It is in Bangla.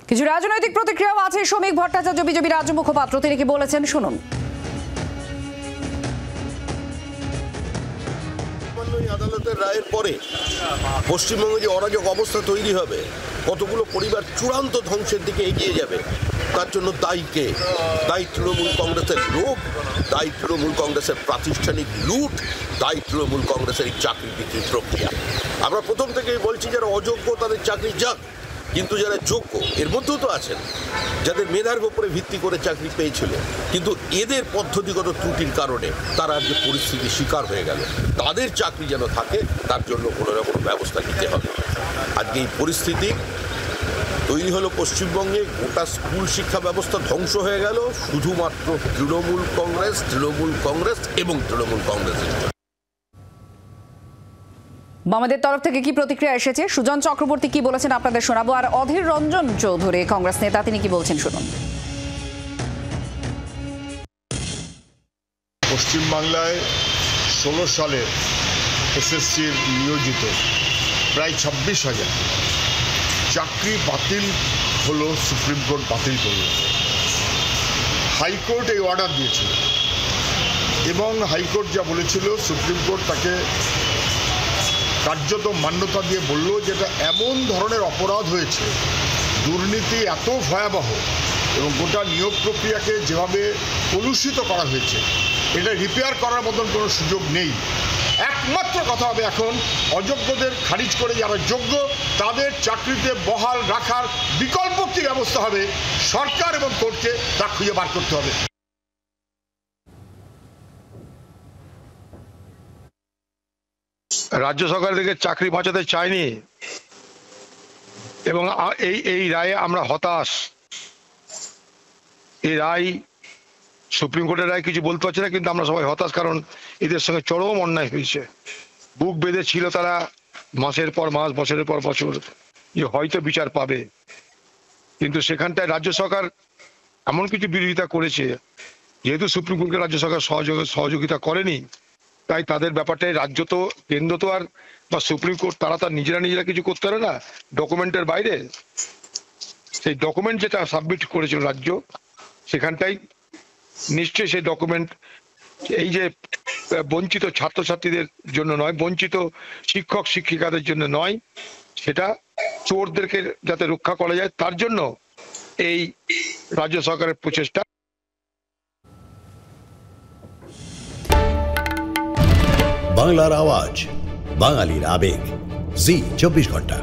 কিছু রাজনৈতিক প্রতিক্রিয়াও আছে। শ্রমিক ভট্টাচার্য বিজেপি রাজ্য মুখপাত্র, তিনি কি বলেছেন শুনুন। আদালতের রায়ের পরে পশ্চিমবঙ্গে যে অরাজক অবস্থা তৈরি হবে, কতগুলো পরিবার চূড়ান্ত ধ্বংসের দিকে এগিয়ে যাবে, তার জন্য দায়ী কে? দায়ী তৃণমূল কংগ্রেসের লোক, দায়ী তৃণমূল কংগ্রেসের প্রাতিষ্ঠানিক লুট, দায়ী তৃণমূল কংগ্রেসের এই চাকরি বিক্রির প্রক্রিয়া। আমরা প্রথম থেকেই বলছি যারা অযোগ্য তাদের চাকরি যাক, কিন্তু যারা যোগ্য এর মধ্যেও তো আছেন যাদের মেধার উপরে ভিত্তি করে চাকরি পেয়েছিল, কিন্তু এদের পদ্ধতিগত ত্রুটির কারণে তারা আজকে পরিস্থিতির শিকার হয়ে গেল, তাদের চাকরি যেন থাকে তার জন্য কোনো না কোনো ব্যবস্থা নিতে হবে। আজকে এই পরিস্থিতি তৈরি হলো পশ্চিমবঙ্গে, গোটা স্কুল শিক্ষা ব্যবস্থা ধ্বংস হয়ে গেল শুধুমাত্র তৃণমূল কংগ্রেস এবং তৃণমূল কংগ্রেসের। বামেদের তরফ থেকে কি প্রতিক্রিয়া এসেছে, সুজন চক্রবর্তী কি বলেছেন আপনাদের শোনাবো। আর অধীর রঞ্জন চৌধুরী কংগ্রেস নেতা, তিনি কি বলছেন শুনুন। পশ্চিমবাংলায় 16 সালে এসএসসির নিয়োজিত প্রায় 26,000 চাকরি বাতিল হলো, সুপ্রিম কোর্ট বাতিল করল। হাইকোর্ট এই অর্ডার দিয়েছিল এবং হাইকোর্ট যা বলেছিল সুপ্রিম কোর্ট তাকে কার্যত মান্যতা দিয়ে বলল যে এটা এমন ধরনের অপরাধ হয়েছে, দুর্নীতি এত ভয়াবহ এবং গোটা নিয়োগ প্রক্রিয়াকে যেভাবে কলুষিত করা হয়েছে, এটা রিপেয়ার করার মতন কোনো সুযোগ নেই। একমাত্র কথা হবে এখন অযোগ্যদের খারিজ করে যারা যোগ্য তাদের চাকরিতে বহাল রাখার বিকল্প কী ব্যবস্থা হবে, সরকার এবং কোর্টকে তা খুঁজে বার করতে হবে। রাজ্য সরকার থেকে চাকরি বাঁচাতে চায়নি এবং এই রায়ে আমরা হতাশ। এই রায়, সুপ্রিম কোর্টের রায় কিছু বলতে পারছে না, কিন্তু আমরা সবাই হতাশ, কারণ এদের সঙ্গে চরম অন্যায় হয়েছে। বুক বেঁধে ছিল তারা মাসের পর মাস, বছরের পর বছর যে হয়তো বিচার পাবে, কিন্তু সেখানটায় রাজ্য সরকার এমন কিছু বিরোধিতা করেছে, যেহেতু সুপ্রিম কোর্টকে রাজ্য সরকার সহযোগিতা করেনি, তাই তাদের ব্যাপারটাই রাজ্য তো, কেন্দ্র তো আর বা সুপ্রিম কোর্ট তারা তার নিজেরা কিছু করতে পারে না ডকুমেন্টের বাইরে। সেই ডকুমেন্ট যেটা সাবমিট করেছিল রাজ্য, সেখানটাই নিশ্চয়ই সেই ডকুমেন্ট এই যে বঞ্চিত ছাত্রছাত্রীদের জন্য নয়, বঞ্চিত শিক্ষক শিক্ষিকাদের জন্য নয়, সেটা চোরদেরকে যাতে রক্ষা করা যায় তার জন্য এই রাজ্য সরকারের প্রচেষ্টা। বাংলার আওয়াজ, বাঙালির আবেগ, জি 24 ঘন্টা।